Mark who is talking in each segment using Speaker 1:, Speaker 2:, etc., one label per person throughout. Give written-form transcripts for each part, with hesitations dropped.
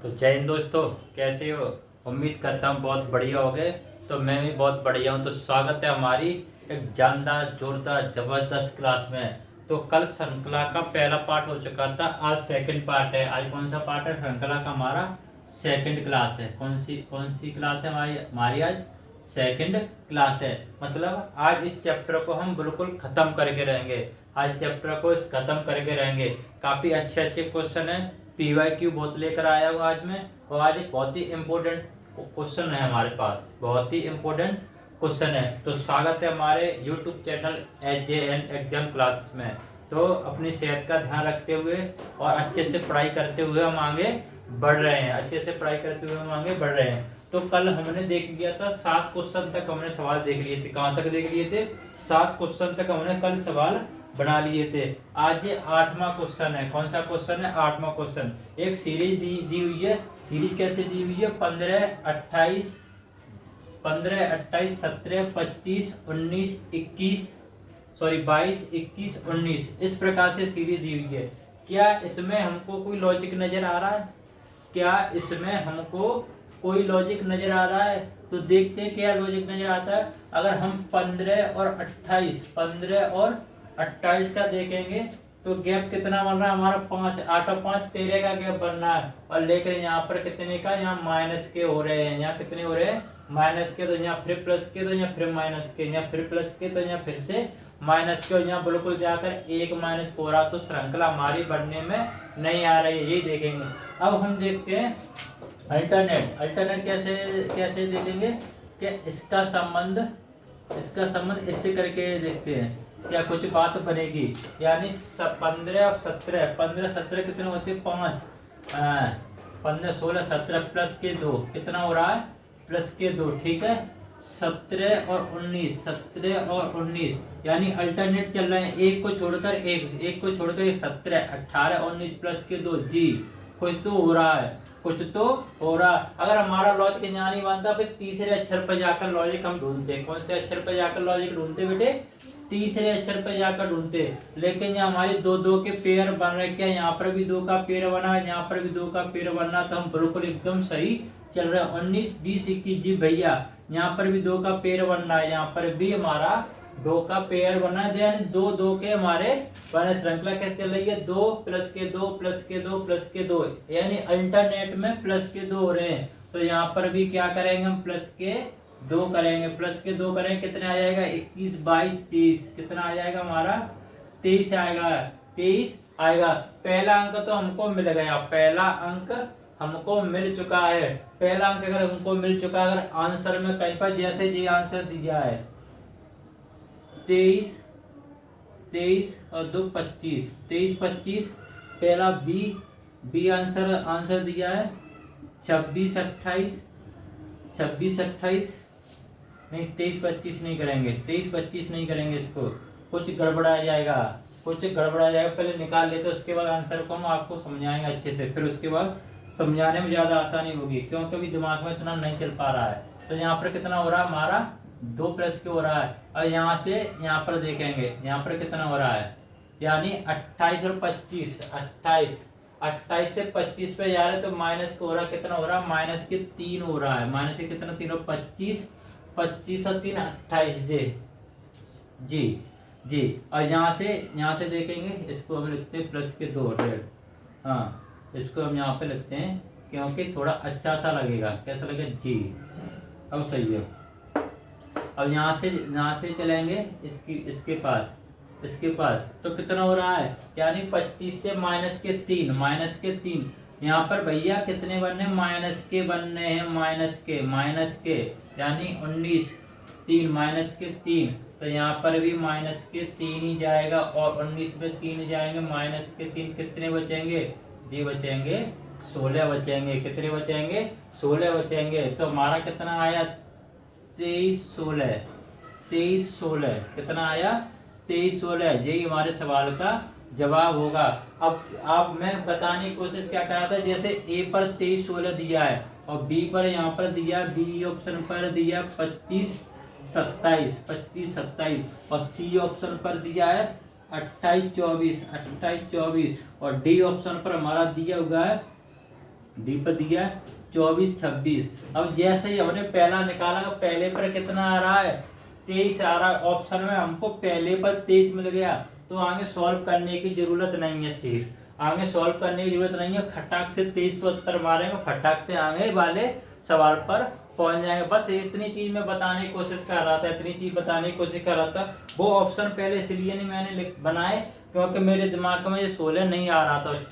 Speaker 1: तो जय हिंद दोस्तों, कैसे हो? उम्मीद करता हूँ बहुत बढ़िया हो गए। तो मैं भी बहुत बढ़िया हूँ। तो स्वागत है हमारी एक जानदार जोरदार जबरदस्त क्लास में। तो कल श्रृंखला का पहला पार्ट हो चुका था, आज सेकंड पार्ट है। आज कौन सा पार्ट है? श्रृंखला का हमारा सेकंड क्लास है। कौन सी क्लास है हमारी आज सेकंड क्लास है। मतलब आज इस चैप्टर को हम बिल्कुल खत्म करके रहेंगे। आज चैप्टर को खत्म करके रहेंगे। काफी अच्छे अच्छे क्वेश्चन है। PYQ बहुत लेकर आया हूँ आज मैं। और आज एक बहुत ही इम्पोर्टेंट क्वेश्चन है हमारे पास, बहुत ही इम्पोर्टेंट क्वेश्चन है। तो स्वागत है हमारे YouTube channel HJN exam classes में। तो अपनी सेहत का ध्यान रखते हुए और अच्छे से पढ़ाई करते हुए हम आगे बढ़ रहे हैं। अच्छे से पढ़ाई करते हुए हम आगे बढ़ रहे हैं। तो कल हमने देख लिया था 7 क्वेश्चन तक हमने सवाल देख लिए थे। कहाँ तक देख लिए थे? 7 क्वेश्चन तक हमने कल सवाल बना लिए थे। आज ये 8वां क्वेश्चन है। कौन सा क्वेश्चन है? 8वां क्वेश्चन। एक सीरीज दी हुई है। सीरीज कैसे दी हुई है? 15, 28, 17, 25, 19, 21, सॉरी 22, 21, 19, इस प्रकार से सीरीज दी हुई है। क्या इसमें हमको कोई लॉजिक नजर आ रहा है? क्या इसमें हमको कोई लॉजिक नजर आ रहा है? तो देखते हैं क्या लॉजिक नजर आता है। अगर हम 15 और 28 का देखेंगे तो गैप कितना बन रहा है हमारा? 5, 8 और 5 13 का गैप बन रहा है। और लेकिन यहाँ पर कितने का? यहाँ माइनस के हो रहे हैं। यहाँ कितने हो रहे हैं? माइनस के। तो यहाँ फिर प्लस के, तो यहाँ फिर माइनस के, यहाँ फिर प्लस के, तो यहाँ फिर से माइनस के। और यहाँ बिल्कुल जाकर एक माइनस हो रहा। तो श्रृंखला हमारी बनने में नहीं आ रही है। यही देखेंगे। अब हम देखते हैं अल्टरनेट कैसे दे देंगे कि इसका संबंध इससे करके देखते हैं क्या कुछ बात बनेगी। यानी 15 और 17, 15 17 कितने होते हैं? 5, 15 16 17 प्लस के 2 कितना हो रहा है? प्लस के 2, ठीक है। 17 और 19 यानी अल्टरनेट चल रहे हैं। एक को छोड़कर एक को छोड़कर 17, 18, 19 प्लस के 2। जी, कुछ तो हो रहा है, कुछ तो हो रहा। अगर हमारा लॉजिक यहाँ नहीं बनता, फिर तीसरे अक्षर पर जाकर लॉजिक हम ढूंढते हैं। कौन से अक्षर पर जाकर लॉजिक ढूंढते बेटे? तीसरे अक्षर पर जाकर ढूंढते। लेकिन यहाँ हमारे दो के पेयर बन रहे। क्या यहाँ पर भी 2 का पेयर बना, यहाँ पर भी 2 का पेयर बनना? तो हम बिल्कुल एकदम सही चल रहे हैं। 19, 20, 21, जी भैया यहाँ पर भी 2 का पेयर बन रहा है। यहाँ पर भी हमारा 2 का पेयर बना है। यानी 2 के हमारे बने। श्रृंखला कैसे चल रही है? 2 प्लस के 2 प्लस के 2 प्लस के 2, यानी अल्टरनेट में प्लस के 2 हो रहे हैं। तो यहाँ पर भी क्या करेंगे हम? प्लस के 2 करेंगे। प्लस के 2 करेंगे, कितना आ जाएगा? 21, 22, 23, कितना आ जाएगा हमारा? 23 आएगा। 23 आएगा। पहला अंक तो हमको मिल गया, पहला अंक हमको मिल चुका है। पहला अंक अगर हमको मिल चुका, अगर आंसर में कहीं पर जैसे ये आंसर दिया है 23 और 2 25, 23 25, पहला बी आंसर दिया है 26 28 नहीं, 23 25 नहीं करेंगे, 23 25 नहीं करेंगे। इसको कुछ गड़बड़ा जाएगा, पहले निकाल लेते, उसके बाद आंसर को हम आपको समझाएंगे अच्छे से। फिर उसके बाद समझाने में ज्यादा आसानी होगी, क्योंकि अभी दिमाग में इतना नहीं चल पा रहा है। तो यहाँ पर कितना हो रहा है हमारा? 2 प्लस के हो रहा है। और यहाँ से यहाँ पर देखेंगे, यहाँ पर कितना हो रहा है? यानी 28 और 25, 28 से 25 पे जा रहे, तो माइनस का हो रहा है। कितना हो रहा है? माइनस के 3 हो रहा है। माइनस के कितना? 3 और 25, 25 और 3 28। जी। और यहाँ से देखेंगे, इसको हम लिखते हैं प्लस के 2 1.5। हाँ, इसको हम यहाँ पे लिखते हैं क्योंकि थोड़ा अच्छा सा लगेगा। कैसा लगेगा? जी, अब सही है। अब यहाँ से चलेंगे इसके पास तो कितना हो रहा है? यानी 25 से माइनस के 3, यहाँ पर भैया कितने बनने? माइनस के बनने हैं। माइनस के यानी 19, 3 माइनस के 3, तो यहाँ पर भी माइनस के 3 ही जाएगा। और 19 में 3 जाएंगे, माइनस के 3 कितने बचेंगे? जी बचेंगे 16 बचेंगे। कितने बचेंगे? 16 बचेंगे। तो हमारा कितना आया? 23 16 कितना आया? 23 16। यही हमारे सवाल का जवाब होगा। अब मैं बताने की कोशिश क्या कर रहा था, जैसे ए पर 23 16 दिया है और बी पर यहाँ पर दिया, बी ऑप्शन पर दिया 25 27 और सी ऑप्शन पर दिया है 28 24 और डी ऑप्शन पर हमारा दिया हुआ है डी पर दिया 24 26। अब जैसे ही हमने पहला निकाला, पहले पर कितना आ रहा है 23 आ रहा है, ऑप्शन में हमको पहले पर 23 मिल गया, तो आगे सॉल्व करने की जरूरत नहीं है सिर्फ, आगे सॉल्व करने की जरूरत नहीं है, खटाक से 23 पर उत्तर मारेंगे, फटाक से आगे वाले सवाल पर पहुंच जाएंगे। बस इतनी चीज मैं बताने की कोशिश कर रहा था, इतनी चीज बताने की कोशिश कर रहा था। वो ऑप्शन पहले इसलिए नहीं मैंने बनाए क्योंकि मेरे दिमाग में ये 16 नहीं आ रहा था उस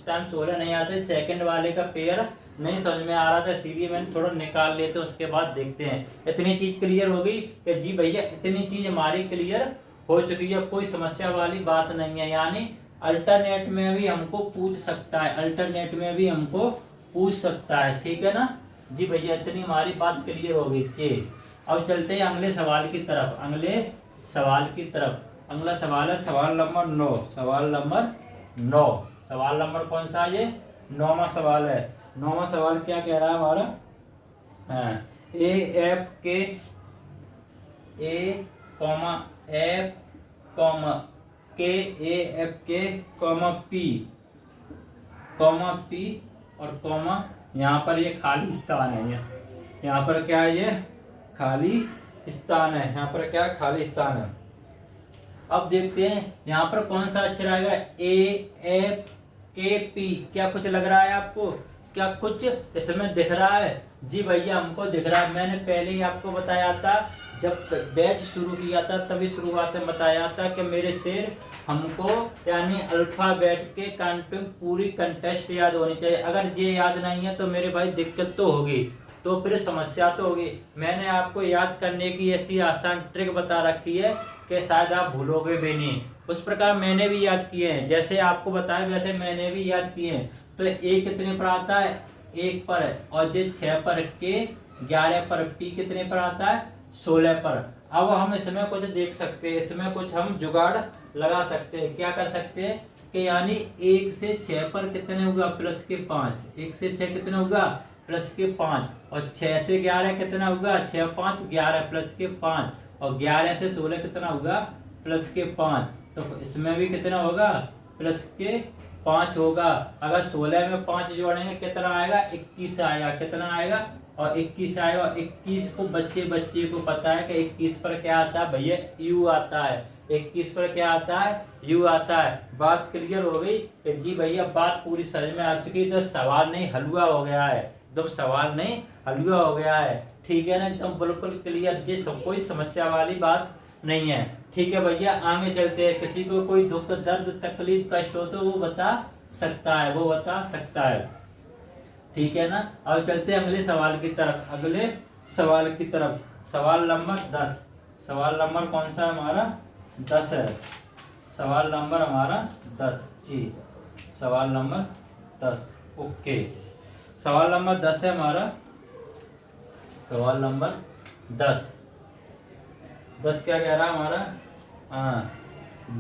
Speaker 1: टाइम 16 नहीं आते, सेकंड वाले का पेयर नहीं समझ में आ रहा था, इसीलिए मैंने थोड़ा निकाल लेते, उसके बाद देखते हैं। इतनी चीज क्लियर हो गई कि जी भैया इतनी चीज हमारी क्लियर हो चुकी है, कोई समस्या वाली बात नहीं है। यानी अल्टरनेट में भी हमको पूछ सकता है, अल्टरनेट में भी हमको पूछ सकता है, ठीक है ना जी भैया, इतनी हमारी बात क्लियर हो गई थी। अब चलते हैं अगले सवाल की तरफ, अगले सवाल की तरफ। अगला सवाल है सवाल नंबर 9, सवाल नंबर 9, सवाल नंबर कौन सा है ये 9वां सवाल है। 9वां सवाल क्या कह रहा है हमारा, ए एफ के ए कॉमा एफ कॉमा के ए एफ के कॉमा पी और कॉमा यहाँ पर ये खाली स्थान है, यहाँ पर क्या है ये खाली स्थान है, यहाँ पर क्या खाली स्थान है। अब देखते हैं यहाँ पर कौन सा अक्षर आएगा, ए एफ के पी। क्या कुछ लग रहा है आपको, क्या कुछ इसमें दिख रहा है? जी भैया हमको दिख रहा है। मैंने पहले ही आपको बताया था, जब बैच शुरू किया था तभी शुरुआत में बताया था कि मेरे शेर हमको यानी अल्फाबेट के काउंटिंग पूरी कंटेस्ट याद होनी चाहिए। अगर ये याद नहीं है तो मेरे भाई दिक्कत तो होगी, तो फिर समस्या तो होगी। मैंने आपको याद करने की ऐसी आसान ट्रिक बता रखी है कि शायद आप भूलोगे भी नहीं। उस प्रकार मैंने भी याद किए हैं, जैसे आपको बताया वैसे मैंने भी याद किए हैं। तो ए कितने पर आता है, 1 पर, और ये 6 पर, के 11 पर, पी कितने पर आता है 16 पर। अब हम इसमें कुछ देख सकते हैं, इसमें कुछ हम जुगाड़ लगा सकते हैं। क्या कर सकते हैं कि यानी 1 से 6 पर कितने होगा प्लस के 5, 1 से 6 कितने होगा प्लस के 5, और 6 से 11 कितना होगा 6 5 11 प्लस के 5, और 11 से 16 कितना होगा प्लस के 5। तो इसमें भी कितना होगा प्लस के 5 होगा। अगर 16 में 5 जोड़ेंगे कितना आएगा 21 आएगा, कितना आएगा और 21 आएगा। और 21 को बच्चे को पता है कि 21 पर क्या आता है भैया यू आता है, 21 पर क्या आता है यू आता है। बात क्लियर हो गई कि जी भैया बात पूरी समझ में आ चुकी। तो सवाल नहीं हलवा हो गया है, एकदम सवाल नहीं हलवा हो गया है, ठीक है ना, एकदम बिल्कुल क्लियर, ये सब कोई समस्या वाली बात नहीं है। ठीक है भैया आगे चलते हैं। किसी को कोई दुख दर्द तकलीफ कष्ट हो तो वो बता सकता है, वो बता सकता है, ठीक है ना। अब चलते हैं अगले सवाल की तरफ, अगले सवाल की तरफ। सवाल नंबर 10, सवाल नंबर कौन सा हमारा 10 है, सवाल नंबर हमारा 10 जी, सवाल नंबर 10 ओके। सवाल नंबर 10 है हमारा, सवाल नंबर 10 क्या कह रहा है हमारा,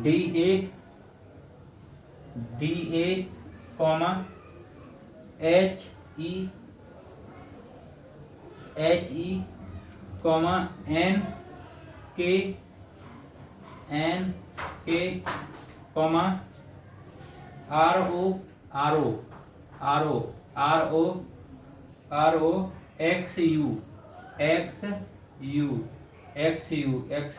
Speaker 1: D A comma H E comma N K comma R O X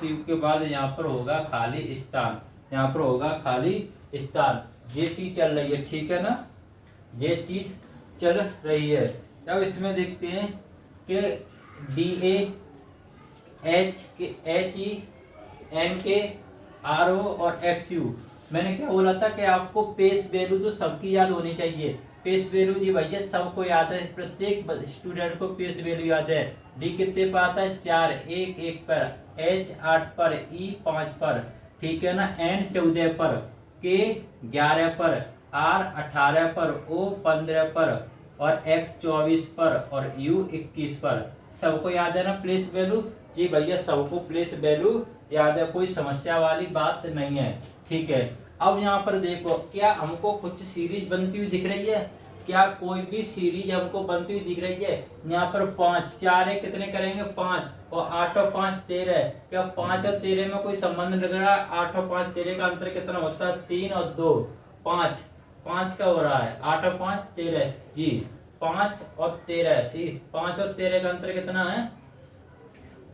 Speaker 1: U के बाद यहाँ पर होगा खाली स्थान, यहाँ पर होगा खाली स्थान। ये चीज चल रही है, ठीक है ना, ये चीज चल रही है। अब इसमें देखते हैं कि DAHENK RO और XU। मैंने क्या बोला था कि आपको पेस वैल्यू तो सबकी याद होनी चाहिए। पेस वैल्यू जी भैया सबको याद है, प्रत्येक स्टूडेंट को पेस वैल्यू याद है। डी कितने पर आता है 4, 1 पर, H 8 पर, E 5 पर, ठीक है ना, N 14 पर, K 11 पर, R 18 पर, O 15 पर, और X 24 पर, और U 21 पर। सबको याद है ना प्लेस वैल्यू? जी भैया सबको प्लेस वैल्यू याद है, कोई समस्या वाली बात नहीं है, ठीक है। अब यहाँ पर देखो, क्या हमको कुछ सीरीज बनती हुई दिख रही है? क्या कोई भी सीरीज हमको बनती हुई दिख रही है? यहाँ पर 5, 4 है, कितने करेंगे 5, और 8 और 5 13। क्या 5 और 13 में कोई संबंध लग रहा है? 8 और 5 13 का अंतर कितना होता है? 3 और 2 5 का हो रहा है, 8 और 5 13 जी। 5 और 13, 5 और 13 का अंतर कितना है?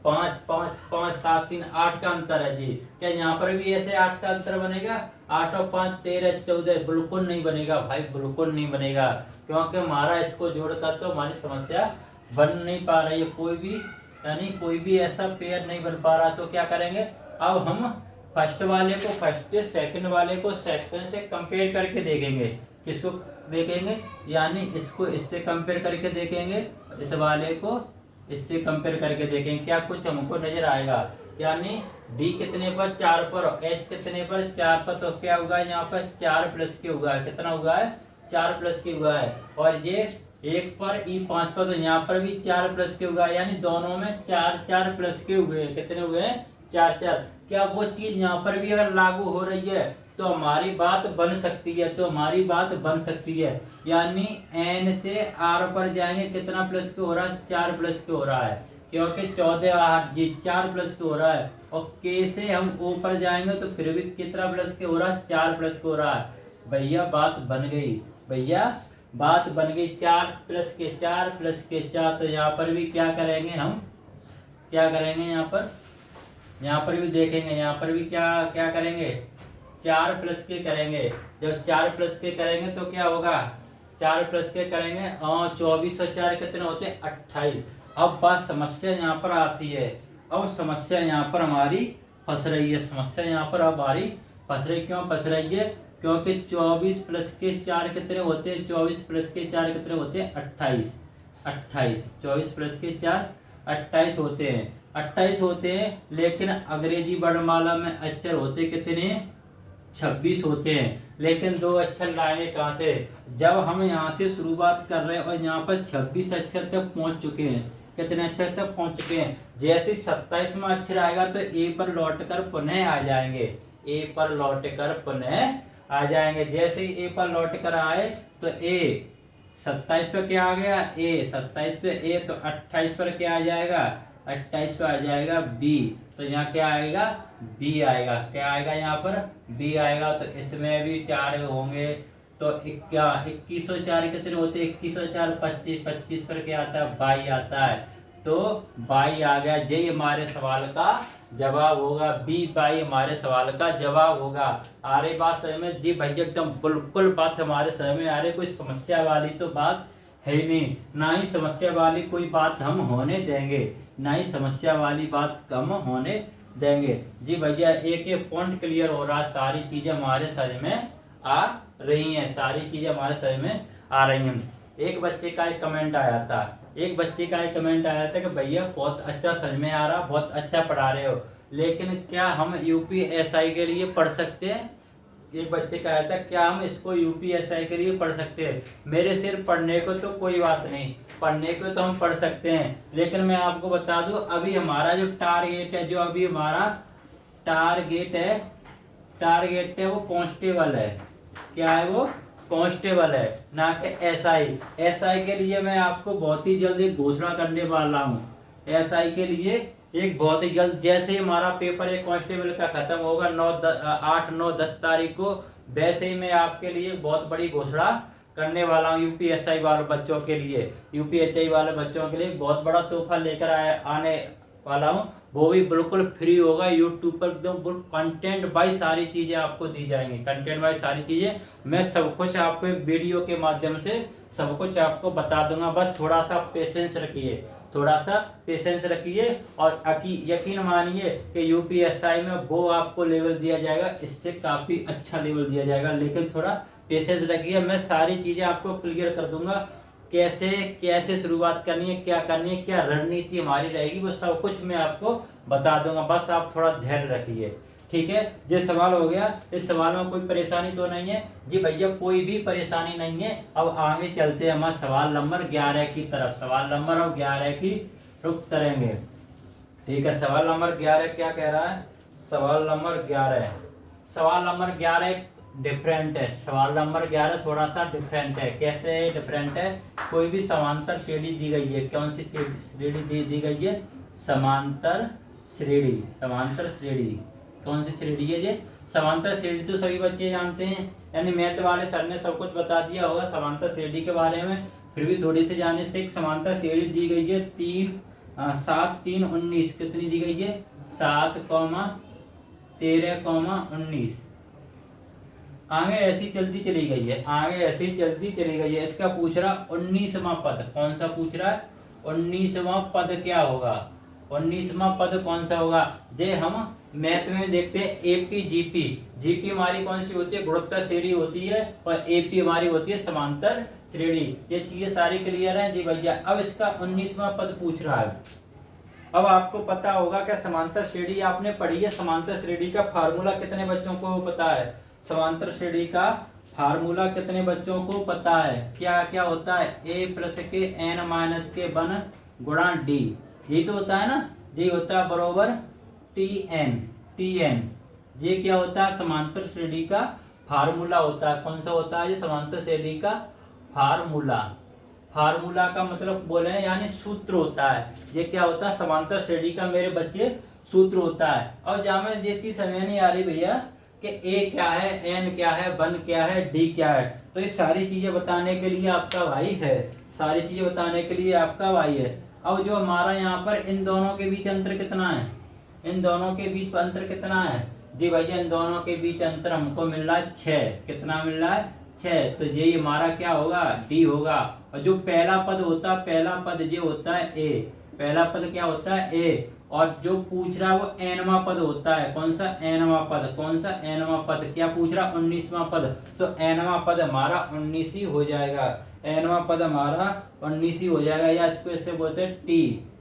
Speaker 1: 5 5 5 7 3 8 का अंतर है जी। क्या यहाँ पर भी ऐसे 8 का अंतर बनेगा? 8 और 5 13 14, बिल्कुल नहीं बनेगा भाई, बिल्कुल नहीं बनेगा, क्योंकि हमारा इसको जोड़कर तो हमारी समस्या बन नहीं पा रही है कोई भी, यानी कोई भी ऐसा पेयर नहीं बन पा रहा। तो क्या करेंगे, अब हम फर्स्ट वाले को फर्स्ट से, सेकंड वाले को सेकंड से कंपेयर करके देखेंगे। किसको देखेंगे? यानी इसको इससे कंपेयर करके देखेंगे, इस वाले को इससे कंपेयर करके देखेंगे, क्या कुछ हमको नजर आएगा। यानी डी कितने पर? 4 पर, एच कितने पर? 4 पर, तो क्या हुआ यहाँ पर? 4 प्लस के हुआ है। कितना हुआ है? 4 प्लस के हुआ है। और ये 1 पर, ई 5 पर, तो यहाँ पर भी 4 प्लस के हुआ है, यानी दोनों में 4 4 प्लस के हुए हैं। कितने हुए हैं? 4 4। क्या वो चीज यहाँ पर भी अगर लागू हो रही है तो हमारी बात बन सकती है, तो हमारी बात बन सकती है। यानी एन से आर पर जाएंगे, कितना प्लस के हो रहा है? 4 प्लस के हो रहा है, क्योंकि 14 आर जी 4 प्लस के हो रहा है। और के से हम ओ पर जाएंगे तो फिर भी कितना प्लस के हो रहा है? 4 प्लस के हो रहा है। भैया बात बन गई, भैया बात बन गई। 4 प्लस के 4 प्लस के 4, तो यहाँ पर भी क्या करेंगे हम? क्या करेंगे यहाँ पर भी देखेंगे, यहाँ पर भी क्या क्या करेंगे? 4 प्लस के करेंगे। जब 4 प्लस के करेंगे तो क्या होगा? 4 प्लस के करेंगे, 24 और 4 कितने होते हैं? 28। अब बात समस्या यहाँ पर आती है, अब समस्या यहाँ पर हमारी फंस रही है, समस्या यहाँ पर हमारी फंस रही। क्यों फंस रही है? क्योंकि 24 प्लस के 4 कितने होते हैं? 24 प्लस के 4 कितने होते हैं? 28। 28, 24 प्लस के 4 28 होते हैं, 28 होते हैं। लेकिन अंग्रेजी वर्णमाला में अक्षर होते कितने? 26 होते हैं। लेकिन 2 अक्षर लाएंगे कहाँ से? जब हम यहाँ से शुरुआत कर रहे हैं और यहाँ पर 26 अक्षर तक पहुँच चुके हैं। कितने अक्षर तक पहुँच चुके हैं? जैसे 27वां अक्षर आएगा तो ए पर लौटकर पुनः आ जाएंगे, ए पर लौटकर पुनः आ जाएंगे। जैसे ही ए पर लौटकर आए तो ए 27 पे क्या आ गया? ए 27 पे ए, तो 28 पर क्या आ जाएगा? 28 पे आ जाएगा बी। तो यहाँ क्या आएगा? बी आएगा। क्या आएगा यहाँ पर? बी आएगा। तो इसमें भी 4 होंगे, तो क्या 21 और 4 कितने होते हैं? 21 और 4 25, 25 पर क्या आता है? 22 आता है। तो 22 आ गया। यही हमारे सवाल का जवाब होगा, बी 22 हमारे सवाल का जवाब होगा। आ रही बात समझ में? जी भैया एकदम बिल्कुल बात हमारे समझ में आ रही। कोई समस्या वाली तो बात है ही नहीं, ना ही समस्या वाली कोई बात हम होने देंगे, ना ही समस्या वाली बात हम होने देंगे। जी भैया एक एक पॉइंट क्लियर हो रहा है, सारी चीजें हमारे समझ में आ रही हैं, सारी चीजें हमारे समझ में आ रही हैं। एक बच्चे का एक कमेंट आया था, एक बच्चे का एक कमेंट आया था कि भैया बहुत अच्छा समझ में आ रहा, बहुत अच्छा पढ़ा रहे हो, लेकिन क्या हम यूपीएसआई के लिए पढ़ सकते हैं? एक बच्चे का आया था, क्या हम इसको यूपीएसआई के लिए पढ़ सकते हैं? मेरे सिर्फ पढ़ने को तो कोई बात नहीं, पढ़ने को तो हम पढ़ सकते हैं, लेकिन मैं आपको बता दूं अभी हमारा जो टारगेट है, जो अभी हमारा टारगेट है वो कांस्टेबल है। क्या है वो? कांस्टेबल है, ना कि एसआई। एसआई के लिए मैं आपको बहुत ही जल्द एक घोषणा करने वाला हूँ। एसआई के लिए एक बहुत ही जल्द, जैसे ही हमारा पेपर एक कांस्टेबल का खत्म होगा 8 9 10 तारीख को, वैसे ही मैं आपके लिए बहुत बड़ी घोषणा करने वाला हूँ। यूपीएसआई वाले बच्चों के लिए, यूपीएसआई वाले बच्चों के लिए बहुत बड़ा तोहफा लेकर आने वाला हूँ। वो भी बिल्कुल फ्री होगा, यूट्यूब पर एकदम कंटेंट वाइज सारी चीजें आपको दी जाएंगी, कंटेंट वाइज सारी चीजें मैं सब कुछ आपको एक वीडियो के माध्यम से सब कुछ आपको बता दूंगा। बस थोड़ा सा पेशेंस रखिए, थोड़ा सा पेशेंस रखिए, और यकीन मानिए कि यूपीएसआई में वो आपको लेवल दिया जाएगा, इससे काफी अच्छा लेवल दिया जाएगा, लेकिन थोड़ा पेशेंस रखिए। मैं सारी चीजें आपको क्लियर कर दूंगा, कैसे कैसे शुरुआत करनी है, क्या करनी है, क्या रणनीति हमारी रहेगी, वो सब कुछ मैं आपको बता दूंगा। बस आप थोड़ा धैर्य रखिए, ठीक है? ये सवाल हो गया, इस सवाल में कोई परेशानी तो नहीं है? जी भैया कोई भी परेशानी नहीं है। अब आगे चलते हैं हमारे सवाल नंबर 11 की तरफ। सवाल नंबर 11 की रुख करेंगे, ठीक है? सवाल नंबर 11 क्या कह रहा है? सवाल नंबर 11 डिफरेंट है। सवाल नंबर 11 थोड़ा सा डिफरेंट है। कैसे डिफरेंट है? कोई भी समांतर श्रेणी दी गई है। कौन सी श्रेणी दी गई है? समांतर श्रेणी। समांतर श्रेणी कौन सी श्रेणी है ये? समांतर श्रेणी तो सभी बच्चे जानते हैं, यानी मैथ वाले सर ने सब कुछ बता दिया होगा समांतर श्रेणी के बारे में। फिर भी थोड़ी से जाने से एक समांतर श्रेणी दी गई है 7 3 19। कितनी दी गई है? 7, 13, 19। आगे ऐसी चलती चली गई है, आगे ऐसी चलती चली गई है। इसका पूछ रहा 19वां पद। कौन सा पूछ रहा है? 19वां पद क्या होगा? 19वां पद कौन सा होगा? जे हम मैथ में देखते हैं एपी जीपी। जीपी हमारी कौन सी होती है? गुणोत्तर श्रेणी होती है, और एपी हमारी होती है समांतर श्रेणी। ये चीजें सारी क्लियर है जी भैया। अब इसका 19वां पद पूछ रहा है। अब आपको पता होगा क्या समांतर श्रेणी आपने पढ़ी है? समांतर श्रेणी का फार्मूला कितने बच्चों को पता है? समांतर श्रेणी का फार्मूला कितने बच्चों को पता है? क्या क्या होता है? a प्लस के n माइनस के वन गुणा डी। यही तो होता है ना? ये होता है बरोबर tn। ये क्या होता है? समांतर श्रेणी का फार्मूला होता है। कौन सा होता है? ये समांतर श्रेणी का फार्मूला। फार्मूला का मतलब बोले यानी सूत्र होता है। ये क्या होता है? समांतर श्रेणी का मेरे बच्चे सूत्र होता है। और जहां में ये चीज समझ नहीं आ रही भैया कि a क्या है, n क्या है, वन क्या है, d क्या है, तो ये सारी चीजें बताने के लिए आपका भाई है। सारी चीजें बताने के लिए आपका भाई है। अब जो हमारा यहाँ पर इन दोनों के बीच अंतर कितना है? इन दोनों के बीच अंतर कितना है जी भैया? इन दोनों के बीच अंतर हमको मिल रहा है 6। कितना मिल रहा है? 6। तो ये हमारा क्या होगा? डी होगा। और जो पहला पद होता है, पहला पद ये होता है ए। पहला पद क्या होता है? ए। और जो पूछ रहा है वो एनवां पद होता है। कौन सा? एनवां पद। कौन सा? एनवां पद। क्या पूछ रहा? 19वां पद। तो एनवां पद हमारा 19 ही हो जाएगा। एनवां पद हमारा 19 ही हो जाएगा, या इसको इससे बोलते हैं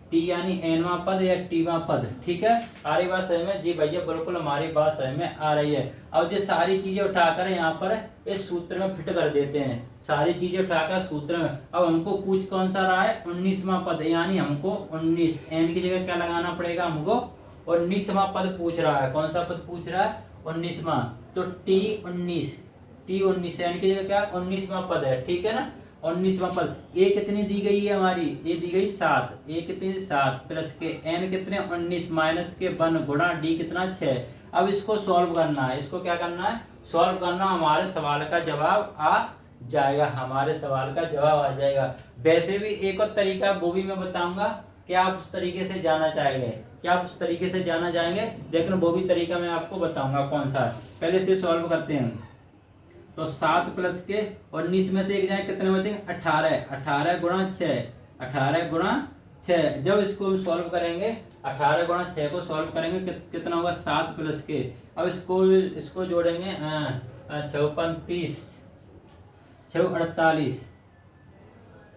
Speaker 1: टी यानी एनवां पद या टीवां पद। ठीक है, आ रही बात समझ में? जी भैया बिल्कुल हमारी बात समझ में आ रही है। अब ये सारी चीजें उठाकर यहाँ पर इस सूत्र में फिट कर देते हैं। सारी चीजें उठाकर सूत्र में। अब हमको पूछ कौन सा रहा है? 19वां पद, यानी हमको 19 एन की जगह क्या लगाना पड़ेगा? हमको 19वां पद पूछ रहा है। कौन सा पद पूछ रहा है? 19वां। तो टी19 एन की जगह क्या? 19वां पद है। ठीक है ना? 19वां पद। ए कितनी दी गई है हमारी? ए दी गई 7। ए कितनी? 7 प्लस के एन कितने? 19 माइनस के 1 गुणा डी कितना? 6। अब इसको सॉल्व करना है। इसको क्या करना है? सॉल्व करना। हमारे सवाल का जवाब आ जाएगा। हमारे सवाल का जवाब आ जाएगा। वैसे भी एक और तरीका वो भी मैं बताऊंगा। क्या आप उस तरीके से जाना चाहेंगे? क्या आप उस तरीके से जाना चाहेंगे? लेकिन वो भी तरीका मैं आपको बताऊंगा कौन सा है। पहले से सॉल्व करते हैं। तो 7 प्लस के 19 में से एक जाए कितने बचेंगे? 18। 18 गुणा 6। 18 गुणा 6। जब इसको सॉल्व करेंगे, 18 गुणा 6 को सॉल्व करेंगे कितना होगा? 7 प्लस के। अब इसको जोड़ेंगे 6 5 30, 6 48,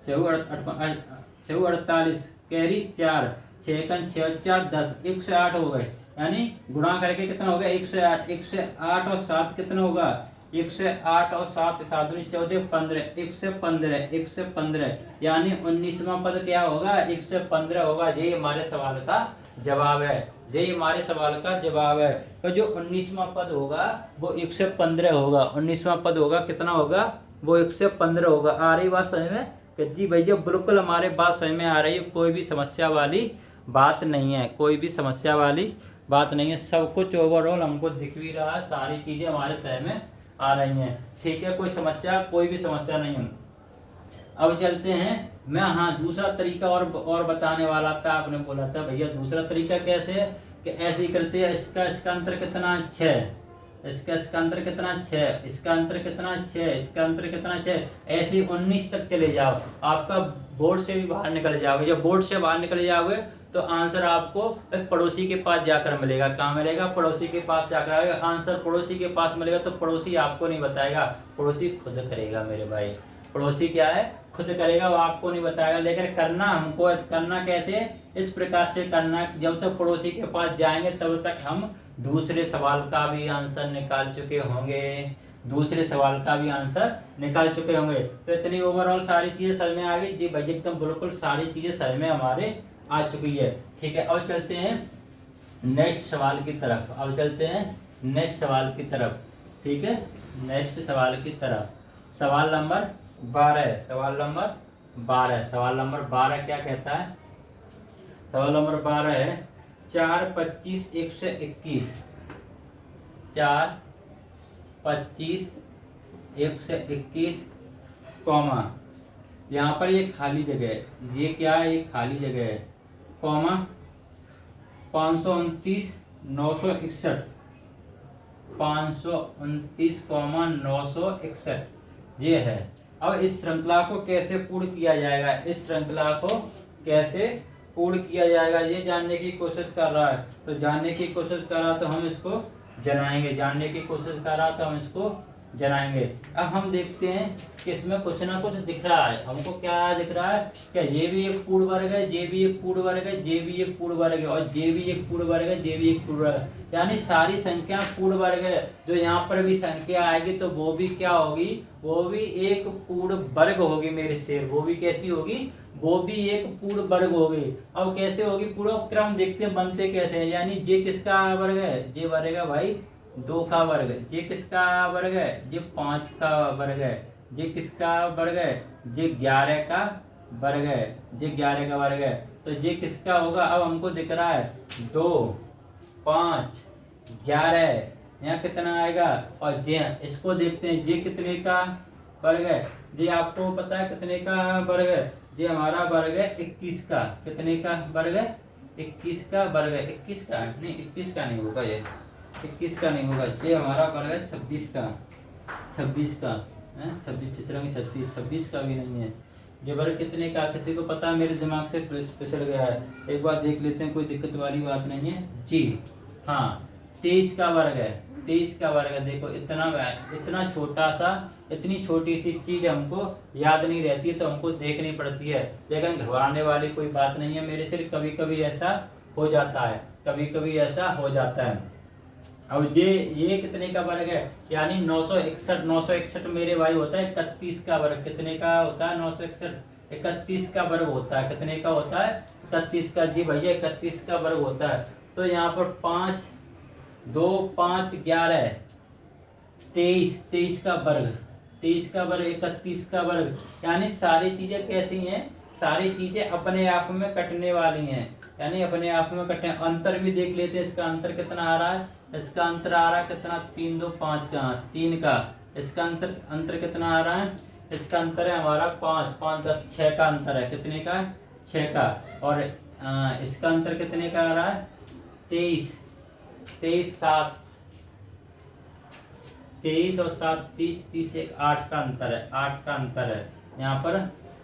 Speaker 1: 6 48 कैरी 4, 6 का 6 4 10, 108 हो गए। यानी गुणा करके कितना हो गया? 108। 108 और 7 कितना होगा? 108 और 7 7 14 15, 115 यानी 19वां पद क्या होगा? 115 होगा। ये हमारे सवाल का जवाब है। ये हमारे सवाल का जवाब है। तो जो 19वां पद होगा वो 115 होगा। 19वां पद होगा कितना होगा? वो 115 होगा। आ रही बात समझ में? जी भैया बिल्कुल हमारे बात समझ में आ रही है। कोई भी समस्या वाली बात नहीं है। कोई भी समस्या वाली बात नहीं है। सब कुछ ओवरऑल हमको दिख भी रहा है। सारी चीजें हमारे समझ में आ रही हैं। ठीक है, कोई समस्या, कोई भी समस्या नहीं है। अब चलते हैं। मैं दूसरा तरीका और बताने वाला था। आपने बोला था भैया दूसरा तरीका कैसे है? कि ऐसे ही करते हैं। इसका अंतर कितना? 6। इसका अंतर कितना? 6। इसका अंतर कितना? 6। इसका अंतर कितना? 6। ऐसे ही 19 तक चले जाओ। आपका बोर्ड से भी बाहर निकल जाओगे। जब बोर्ड से बाहर निकल जाओगे तो आंसर आपको एक पड़ोसी के पास जाकर मिलेगा। कहाँ मिलेगा? पड़ोसी के पास जाकर आएगा आंसर। पड़ोसी के पास मिलेगा तो पड़ोसी आपको नहीं बताएगा, पड़ोसी खुद करेगा मेरे भाई। पड़ोसी क्या है? खुद करेगा, वो आपको नहीं बताएगा। लेकिन करना हमको, करना कैसे? इस प्रकार से करना, जब तक पड़ोसी के पास जाएंगे तब तक हम दूसरे सवाल का भी आंसर निकाल चुके होंगे। दूसरे सवाल का भी आंसर निकाल चुके होंगे। तो इतनी ओवरऑल सारी चीजें समझ में आ गई जी भाई। एकदम बिल्कुल सारी चीजें समझ में हमारे आ चुकी है। ठीक है, अब चलते हैं नेक्स्ट सवाल की तरफ। अब चलते हैं नेक्स्ट सवाल की तरफ। ठीक है, नेक्स्ट सवाल की तरफ। सवाल नंबर 12। सवाल नंबर 12। सवाल नंबर 12 क्या कहता है? सवाल नंबर 12 है 4 25 121। 4 25 121 कॉमा यहाँ पर ये खाली जगह है, ये क्या है, ये खाली जगह है, कॉमा 529 961, 529,961 ये है। अब इस श्रृंखला को कैसे पूर्ण किया जाएगा, इस श्रृंखला को कैसे पूर्ण किया जाएगा ये जानने की कोशिश कर रहा है। तो जानने की कोशिश कर रहा तो हम इसको जनाएंगे, जानने की कोशिश कर रहा तो हम इसको जनाएंगे। अब हम देखते हैं कि इसमें कुछ ना कुछ दिख रहा है, हमको क्या दिख रहा है, क्या ये भी एक पूर्ण वर्ग है, ये भी एक पूर्ण वर्ग है, ये भी एक पूर्ण वर्ग है, और ये भी एक पूर्ण वर्ग है, ये भी एक पूर्ण वर्ग है, यानी सारी संख्या पूर्ण वर्ग है। जो यहाँ पर भी संख्या आएगी तो वो भी क्या होगी, वो भी एक पूर्ण वर्ग होगी मेरे शेर, वो भी कैसी होगी, वो भी एक पूर्ण वर्ग होगी। अब कैसे होगी, पूरा क्रम देखते हैं बनते कैसे हैं। यानी ये किसका वर्ग है, ये वर्ग है भाई 2 का वर्ग, ये किसका वर्ग है, ये 5 का वर्ग है, ये किसका वर्ग है, ये 11 का वर्ग है, ये 11 का वर्ग है। तो ये किसका होगा, अब हमको दिख रहा है 2 5 11, यहाँ कितना आएगा, और ये इसको देखते हैं ये कितने का वर्ग है, ये आपको पता है कितने का वर्ग है, ये हमारा वर्ग है 21 का, कितने का वर्ग है 21 का वर्ग है, 21 का नहीं, 21 का नहीं होगा, ये 21 का नहीं होगा, ये हमारा वर्ग है 26 का, 26 का है, 26 चित्रंग 26 का भी नहीं है। ये वर्ग कितने का किसी को पता है, मेरे दिमाग से फिसल गया है, एक बार देख लेते हैं, कोई दिक्कत वाली बात नहीं है जी। हाँ 23 का वर्ग है, 23 का वर्ग है। देखो इतना छोटा सा, इतनी छोटी सी चीज हमको याद नहीं रहती है तो हमको देखनी पड़ती है, लेकिन घबराने वाली कोई बात नहीं है मेरे से, कभी कभी ऐसा हो जाता है, कभी कभी ऐसा हो जाता है। अब ये कितने का वर्ग है, यानी 961 मेरे भाई होता है 31 का वर्ग, कितने का होता है 961, 31 का वर्ग होता है, कितने का होता है 31 का, जी भैया 31 का वर्ग होता है। तो यहाँ पर 5 2 5 11 23 का वर्ग, 23 का वर्ग 31 का वर्ग, यानी सारी चीजें कैसी हैं, सारी चीजें अपने आप में कटने वाली हैं, यानी अपने आप में कटने। अंतर भी देख लेते हैं, इसका अंतर कितना आ रहा है, इसका अंतर आ रहा है कितना 3 2 5 3 का, इसका अंतर कितना आ रहा है, इसका अंतर है हमारा 5 5 10 6 का अंतर है, कितने का 6 का। और इसका अंतर कितने का आ रहा है 23 7 23 और 7 30 30 एक 8 का अंतर है, 8 का अंतर है। यहाँ पर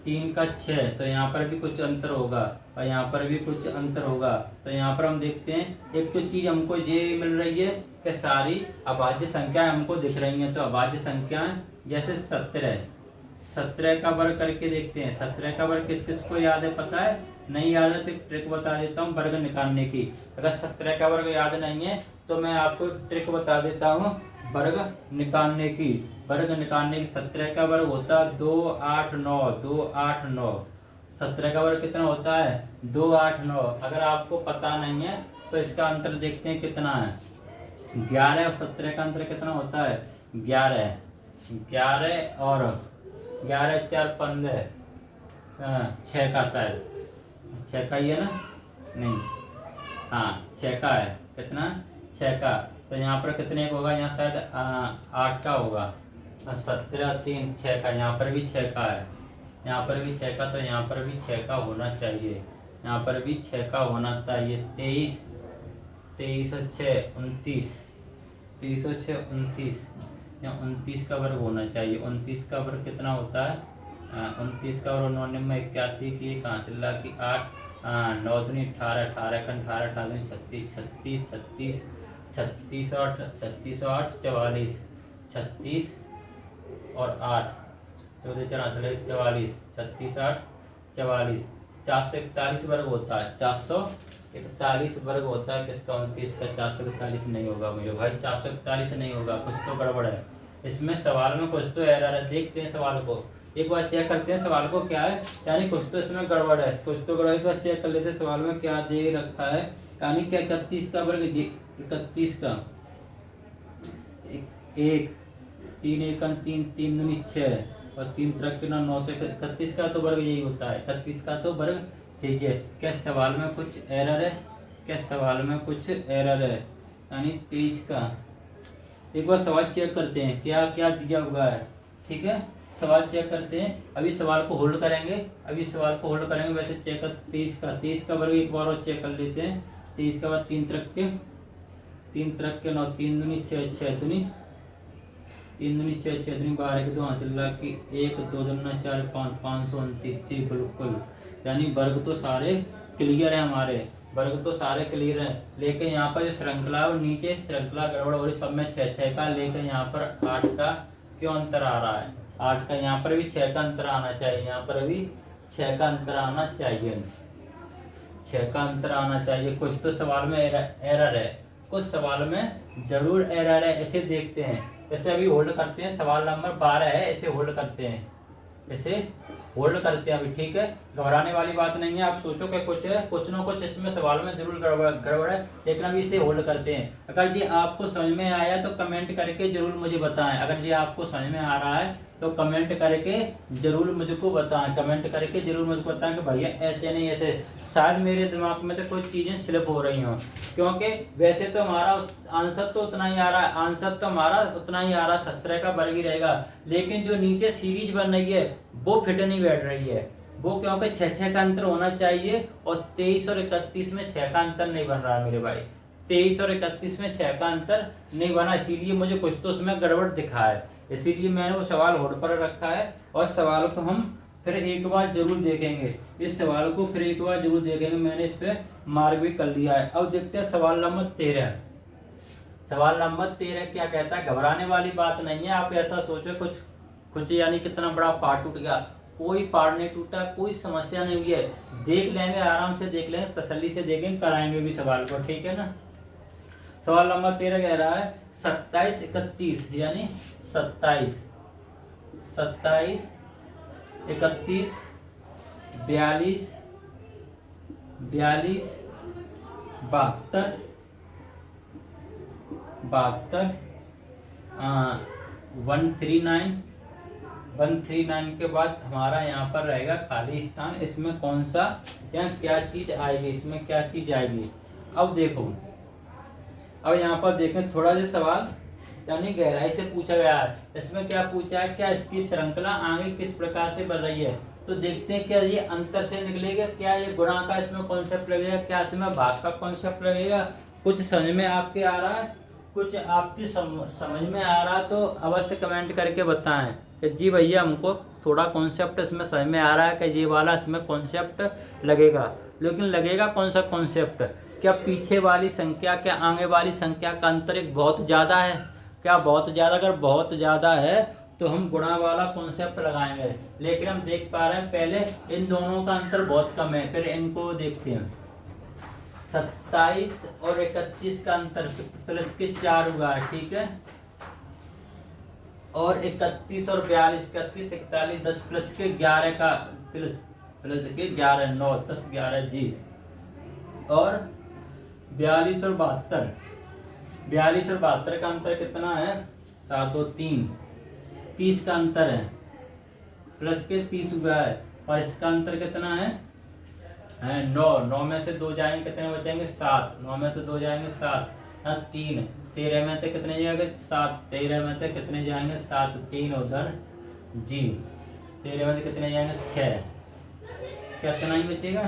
Speaker 1: 3 का 6, तो यहाँ पर भी कुछ अंतर होगा और यहाँ पर भी कुछ अंतर होगा। तो यहाँ पर हम देखते हैं एक तो चीज हमको ये मिल रही है कि सारी अभाज्य संख्याएं हमको दिख रही हैं। तो अभाज्य संख्याएं जैसे 17 का वर्ग करके देखते हैं। 17 का वर्ग किस किस को याद है, पता है, नहीं याद है तो ट्रिक बता देता हूँ वर्ग निकालने की। अगर 17 का वर्ग याद नहीं है तो मैं आपको ट्रिक बता देता हूँ वर्ग निकालने की। वर्ग निकालने की 17 का वर्ग होता है 2 8 9, 2 8 9। 17 का वर्ग कितना होता है 2 8 9। अगर आपको पता नहीं है तो इसका अंतर देखते हैं कितना है, 11 और 17 का अंतर कितना होता है 11 और 11 4 15, 6 का, शायद 6 का ही है ना, नहीं हाँ 6 का है, कितना 6 का। तो यहाँ पर कितने का होगा, यहाँ शायद 8 का होगा, 17 3 6 का, यहाँ पर भी 6 का है, यहाँ पर भी 6 का, तो यहाँ पर भी 6 का होना चाहिए, यहाँ पर भी 6 का होना चाहिए। 23 और 6 29, 23 और 6 29, यहाँ 29 का वर्ग होना चाहिए। 29 का वर्ग कितना होता है 29 का वर्ग 9 में 81 की कहाँ से ला की 8 9 दूनी 18, 18 का 18, 18 दूनी 36, 36 36 और 36 और 8 44, 36 और 8 14 44, 36 8 44, 441 वर्ग होता है, 441 वर्ग होता है किसका 29 का। 441 नहीं होगा मेरे भाई, 441 नहीं होगा, कुछ तो गड़बड़ है इसमें, सवाल में कुछ तो एरर है। देखते हैं सवाल को, एक बार चेक करते हैं सवाल को क्या है, यानी कुछ तो इसमें गड़बड़ है, कुछ तो गड़बड़। एक बार चेक कर लेते हैं सवाल में क्या दे रखा है, यानी क्या 31 का वर्ग 31 का 1 3 1 3 3 दूनी 6 और 3 तरह के 9 से 31 का तो वर्ग यही होता है, 31 का तो वर्ग। ठीक है, क्या सवाल में कुछ एरर है, क्या सवाल में कुछ एरर है, यानी 23 का। एक बार सवाल चेक करते हैं क्या क्या दिया हुआ है, ठीक है। सवाल चेक करते हैं। अभी सवाल को होल्ड करेंगे, वैसे चेक कर 30 का वर्ग एक बार और चेक कर लेते हैं। 30 का बाद 3 तरफ के 9, 3 दूनी 6, 6 दूनी 3 दूनी 6, 6 दूनी 12 के 2 हासिल की 1 2 दूना 4 5 529 जी बिल्कुल। यानी वर्ग तो सारे क्लियर है हमारे, लेकिन यहाँ पर जो श्रृंखला है नीचे श्रृंखला गड़बड़ हो रही, सब में 6 6 का, लेकिन यहाँ पर 8 का क्यों अंतर आ रहा है? 8 का, यहाँ पर भी 6 का अंतर आना चाहिए, यहाँ पर भी 6 का अंतर आना चाहिए, 6 का अंतर आना चाहिए। कुछ तो सवाल में एरर है, कुछ सवाल में जरूर एरर है। ऐसे देखते हैं, जैसे अभी होल्ड करते हैं, सवाल नंबर 12 है, ऐसे होल्ड करते हैं, अभी ठीक है। घबराने वाली बात नहीं है। आप सोचो कि कुछ ना कुछ इसमें सवाल में जरूर गड़बड़ है, लेकिन अभी इसे होल्ड करते हैं। अगर ये आपको समझ में आया तो कमेंट करके जरूर मुझे बताएं। अगर ये आपको समझ में आ रहा है तो कमेंट करके जरूर मुझको बताएं, कि भैया ऐसे नहीं ऐसे। शायद मेरे दिमाग में तो कुछ चीजें स्लिप हो रही हों, क्योंकि वैसे तो हमारा आंसर तो उतना ही आ रहा है, 17 का वर्ग ही रहेगा, लेकिन जो नीचे सीरीज बन रही है वो फिट नहीं बैठ रही है। वो क्योंकि 6 का अंतर होना चाहिए, और 23 और 31 में 6 का अंतर नहीं बन रहा है मेरे भाई। 23 और 31 में 6 का अंतर नहीं बना, इसीलिए मुझे कुछ तो उसमें गड़बड़ दिखा है, इसीलिए मैंने वो सवाल होल्ड पर रखा है। और सवाल को हम फिर एक बार जरूर देखेंगे, मैंने इस पे मार्क भी कर लिया है। अब देखते हैं सवाल नंबर 13। क्या कहता है? घबराने वाली बात नहीं है। आप ऐसा सोचो कुछ यानी कितना बड़ा पार्ट टूट गया, कोई पार्ट नहीं टूटा, कोई समस्या नहीं हुई है। देख लेंगे, आराम से देख लेंगे, तसल्ली से देखेंगे, कराएंगे भी सवाल को, ठीक है ना। सवाल नंबर 13 कह रहा है 27 31, यानी 27 31 42 42 72 139 के बाद हमारा यहाँ पर रहेगा खाली स्थान। इसमें कौन सा या क्या चीज आएगी, अब देखो, अब यहाँ पर देखें थोड़ा सा सवाल यानी गहराई से पूछा गया है। इसमें क्या पूछा है? क्या इसकी श्रृंखला आगे किस प्रकार से बन रही है? तो देखते हैं, क्या ये अंतर से निकलेगा, क्या ये गुणा का इसमें कॉन्सेप्ट लगेगा, क्या इसमें भाग का कॉन्सेप्ट लगेगा? कुछ समझ में आपके आ रहा है, कुछ आपकी समझ में आ रहा, तो अवश्य कमेंट करके बताएं कि जी भैया हमको थोड़ा कॉन्सेप्ट इसमें समझ में आ रहा है, कि ये वाला इसमें कॉन्सेप्ट लगेगा। लेकिन लगेगा कौन सा कॉन्सेप्ट? क्या पीछे वाली संख्या क्या आगे वाली संख्या का अंतर एक बहुत ज़्यादा है? क्या बहुत ज़्यादा? अगर बहुत ज़्यादा है तो हम गुणा वाला कॉन्सेप्ट लगाएंगे, लेकिन हम देख पा रहे हैं पहले इन दोनों का अंतर बहुत कम है। फिर इनको देखते हैं, 27 और 31 का अंतर प्लस के 4 हुआ है, ठीक है। और 31 और 42, 31 41 10 प्लस के 11 का प्लस के 11 9 10 11 जी। और 42 और 72 का अंतर कितना है? 7 और 3 30 का अंतर है, प्लस के 30 हुआ है। और इसका अंतर कितना है? 9 में से 2 जाएंगे, कितने बचेंगे? 7। 9 में से 2 जाएंगे 7, 3। 13 में से कितने जाएंगे? 7। 13 में से कितने जाएंगे? 7। 3 उधर जी। 13 में से कितने जाएंगे? 6। क्या इतना ही बचेगा?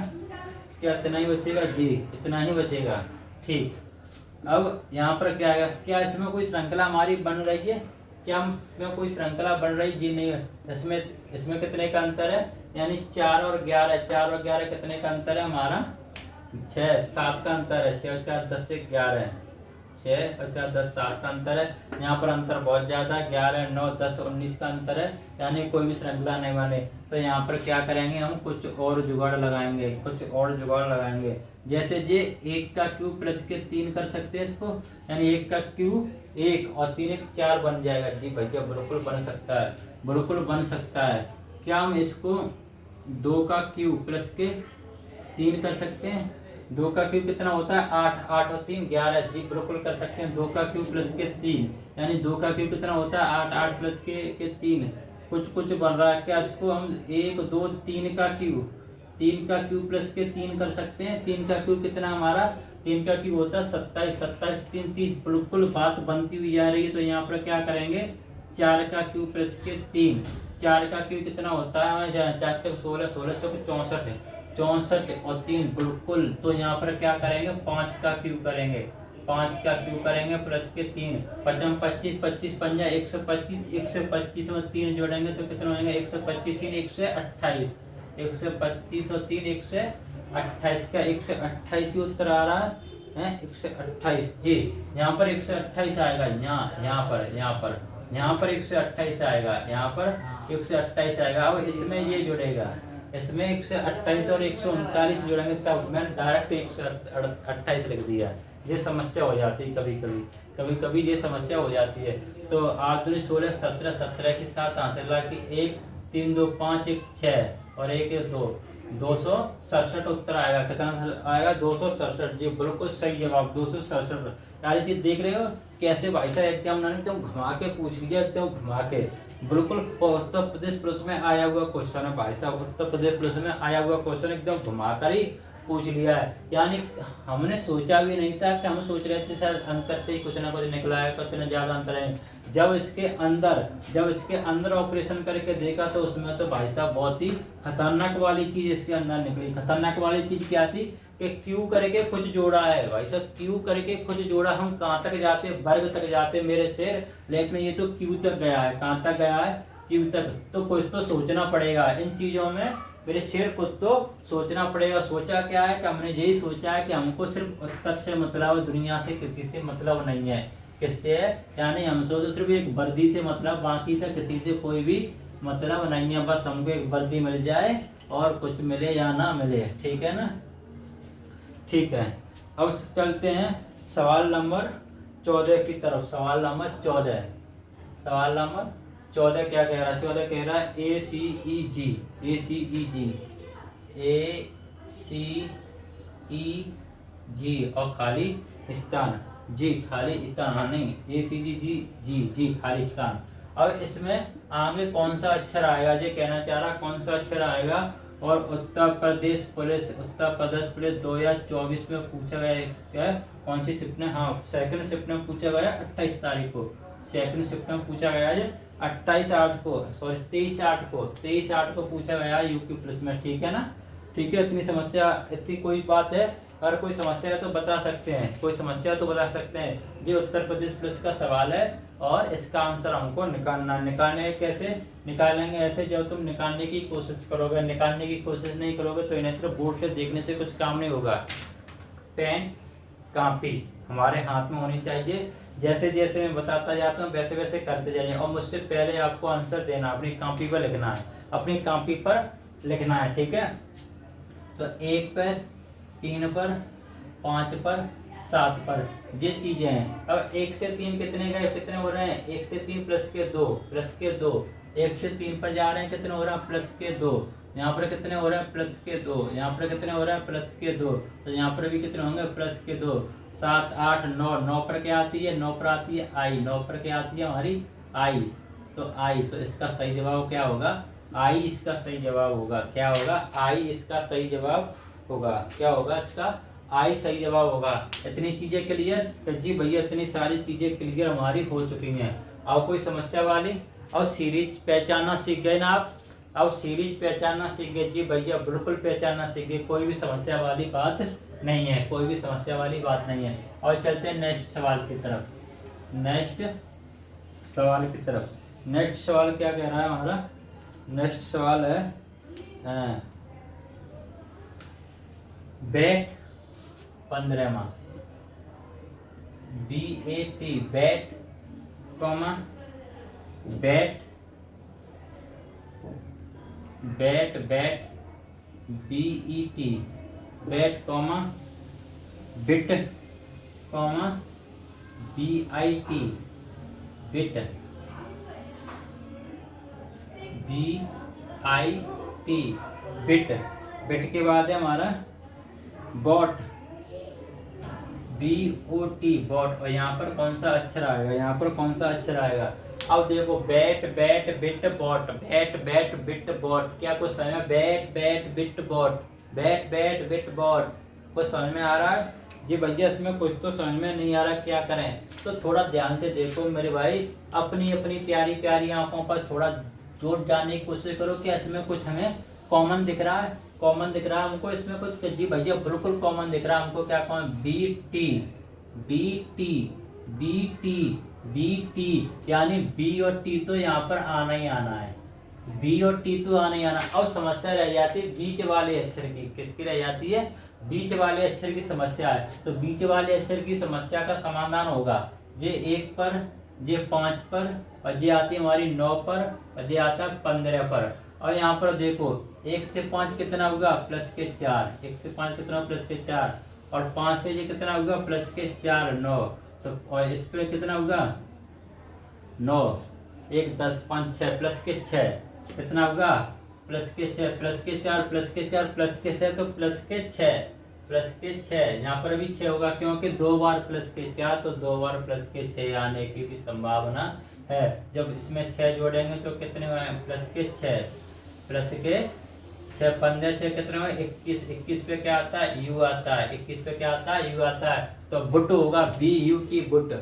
Speaker 1: जी, इतना ही बचेगा, ठीक। अब यहाँ पर क्या आएगा? क्या इसमें कोई श्रृंखला हमारी बन रही है? क्या हम इसमें कोई श्रृंखला बन रही? जी नहीं है। इसमें कितने का अंतर है? यानी 4 और 11 कितने का अंतर है हमारा? 6 7 का अंतर है। 6 और 4 10 से 11 है। 6 और 4 10 7 का अंतर है। यहाँ पर अंतर बहुत ज्यादा है, 11 9 10 19 का अंतर है, यानी कोई भी श्रृंखला नहीं बने। तो यहाँ पर क्या करेंगे? हम कुछ और जुगाड़ लगाएंगे, जैसे ये 1 का क्यूब प्लस के 3 कर सकते हैं इसको, यानी 1 का क्यूब 1 और 3 1 4 बन जाएगा। जी भैया बिल्कुल बन सकता है। क्या हम इसको 2 का क्यूब प्लस के 3 कर सकते हैं? 2 का क्यूब कितना होता है? 8 8 और 3 11 जी बिल्कुल कर सकते हैं। 2 का क्यूब प्लस के 3, यानी 2 का क्यूब कितना होता है? 8 8 प्लस के 3 कुछ बन रहा है। क्या इसको हम 1 2 3 का क्यूब प्लस के 3 कर सकते हैं? 3 का क्यूब कितना हमारा? 3 का क्यूब होता है 27 27 3 30, बिल्कुल बात बनती हुई जा रही है। तो यहाँ पर क्या करेंगे? 4 का क्यूब प्लस के 3 4 का क्यूब कितना होता है, 4 चौक 16, 16 चौक 64 है, 64 और 3 बिल्कुल। तो यहाँ पर क्या करेंगे, 5 का क्यूब करेंगे, 5 का क्यूब करेंगे प्लस के 3, 5 25, 25 पंजा 125, 125 में 3 जोड़ेंगे तो कितना हो जाएगा, 125 3 128, 125 और 3 128 का 128 ही उत्तर आ रहा है 128 जी। यहाँ पर 128 आएगा, यहाँ पर 128 आएगा, यहाँ पर 128 आएगा। अब इसमें ये जुड़ेगा, इसमें 128 और 139 जोड़ेंगे तब मैंने डायरेक्ट 128 लिख दिया। ये समस्या हो जाती है कभी कभी ये समस्या हो जाती है। तो 8 दूनी 16, 17, 17 के साथ आंसर ला कि 1 3 2 5 1 6 और 1 2, 267 उत्तर आएगा। कितना आएगा, 267 जी, बिल्कुल सही जवाब 267। यार ये देख रहे हो कैसे भाई साहब एग्जाम ने एकदम घुमा के पूछ लिया, एकदम घुमा के बिल्कुल। उत्तर प्रदेश पुलिस में आया हुआ क्वेश्चन है भाई साहब, उत्तर प्रदेश पुलिस में आया हुआ क्वेश्चन एकदम घुमा कर ही पूछ लिया है। यानी हमने सोचा भी नहीं था कि हम सोच रहे थे शायद अंतर से ही कुछ ना कुछ निकला है, कितना ज्यादा अंतर है। जब इसके अंदर ऑपरेशन करके देखा तो उसमें तो भाई साहब बहुत ही खतरनाक वाली चीज इसके अंदर निकली। खतरनाक वाली चीज क्या थी कि क्यू करके कुछ जोड़ा है भाई साहब, क्यू करके कुछ जोड़ा। हम कहाँ तक जाते, वर्ग तक जाते मेरे शेर, लेकिन ये तो क्यू तक गया है। कहाँ तक गया है, क्यू तक। तो कुछ तो सोचना पड़ेगा इन चीजों में मेरे शेर को, तो सोचना पड़ेगा। सोचा क्या है कि हमने यही सोचा है कि हमको सिर्फ उत्तर से मतलब, दुनिया से किसी से मतलब नहीं है। किससे है, यानी हमसे तो सिर्फ एक वर्दी से मतलब, बाकी से किसी से कोई भी मतलब नहीं है। बस हमको एक वर्दी मिल जाए और कुछ मिले या ना मिले, ठीक है ना। ठीक है, अब चलते हैं सवाल नंबर 14 की तरफ। सवाल नंबर 14 क्या कह रहा है, 14 कह रहा है ACEG और खाली स्थान जी, खाली स्थान, हाँ नहीं ACEG खाली स्थान। अब इसमें आगे कौन सा अक्षर आएगा, ये कहना चाह रहा कौन सा अक्षर आएगा। और उत्तर प्रदेश पुलिस 2024 में पूछा गया इसका कौन सी शिफ्ट में, हाँ सेकंड शिफ्ट में पूछा गया 28 तारीख को, सेकंड शिफ्ट में पूछा गया है 23/8 को पूछा गया यूपी पुलिस में, ठीक है ना। ठीक है, इतनी कोई बात है। अगर कोई समस्या है तो बता सकते हैं, ये उत्तर प्रदेश पुलिस का सवाल है और इसका आंसर हमको निकालने कैसे निकालेंगे, ऐसे जब तुम निकालने की कोशिश करोगे, निकालने की कोशिश नहीं करोगे तो इन्हें सिर्फ बोर्ड से देखने से कुछ काम नहीं होगा। पेन कॉपी हमारे हाथ में होनी चाहिए, जैसे जैसे मैं बताता जाता हूँ वैसे वैसे करते जाइए। और मुझसे पहले आपको आंसर देना, अपनी कॉपी पर लिखना है, ठीक है। तो 1 पर, 3 पर, 5 पर, 7 पर ये चीजें हैं। अब 1 से 3 कितने हो रहे हैं, 1 से 3 प्लस के 2, 1 से 3 पर जा रहे हैं, कितने हो रहा है, प्लस के 2। यहाँ पर कितने हो रहे हैं, प्लस के 2। यहाँ पर कितने हो रहे हैं, प्लस के 2। तो यहाँ पर भी कितने होंगे, प्लस के 2। 7 8 9, 9 पर क्या आती है, 9 पर आती है आई, 9 पर क्या आती है हमारी आई। तो आई, तो इसका सही जवाब क्या होगा, आई इसका सही जवाब होगा। क्या होगा, आई इसका सही जवाब होगा। क्या होगा इसका, आई सही जवाब होगा। इतनी चीजें क्लियर जी भैया, इतनी सारी चीजें क्लियर हमारी हो चुकी हैं। अब कोई समस्या वाली, और सीरीज पहचानना सीख गए ना आप, अब सीरीज पहचानना सीख गए जी भैया, बिल्कुल पहचानना सीख गए। कोई भी समस्या वाली बात नहीं है, और चलते हैं नेक्स्ट सवाल की तरफ। नेक्स्ट सवाल क्या कह रहा है हमारा, नेक्स्ट सवाल है बैट 15वां, BAT bat comma bat BET bat comma bit comma BIT bit bit के बाद है हमारा बॉट BOT बॉट। और यहाँ पर कौन सा अक्षर आएगा, अब देखो bat bit bot, bat bit bot, क्या कुछ समझ में, बैट बिट बॉट कुछ समझ में आ रहा है जी भैया। इसमें कुछ तो समझ में नहीं आ रहा, क्या करें। तो थोड़ा ध्यान से देखो मेरे भाई, अपनी प्यारी आंखों पर थोड़ा जोड़ डालने की कोशिश करो कि इसमें कुछ हमें कॉमन दिख रहा है, कॉमन दिख रहा है हमको इसमें कुछ। जी भैया बिल्कुल कॉमन दिख रहा है हमको। क्या common? B T B T B T B T, यानी बी और टी तो यहाँ पर आना ही आना है, बी और टी तो आना ही आना। अब समस्या रह जाती है बीच वाले अक्षर की। किसकी रह जाती है? बीच वाले अक्षर की समस्या है। तो बीच वाले अक्षर की समस्या का समाधान होगा ये 1 पर, ये 5 पर, और ये आती है हमारी 9 पर, और ये आता है 15 पर। और यहाँ पर देखो 1 से 5 कितना होगा? प्लस के 4। 1 से 5 कितना? प्लस के 4। और 5 से ये कितना होगा? प्लस के 4, 9। तो और इस पे कितना होगा? 9, 1 10 5 6 प्लस के 6 कितना होगा? प्लस के 6, प्लस के 4, प्लस के 4, प्लस के 6, तो प्लस के 6, प्लस के 6। यहाँ पर भी 6 होगा क्योंकि 2 बार प्लस के 4, तो 2 बार प्लस के 6 आने की भी संभावना है। जब इसमें 6 जोड़ेंगे तो कितने हुए? प्लस के 6, प्लस के 6, 15 से कितने हुए? 21। 21 पे क्या आता है? यू आता है। 21 पे क्या आता है? यू आता है। तो बुट होगा, BUT बुट।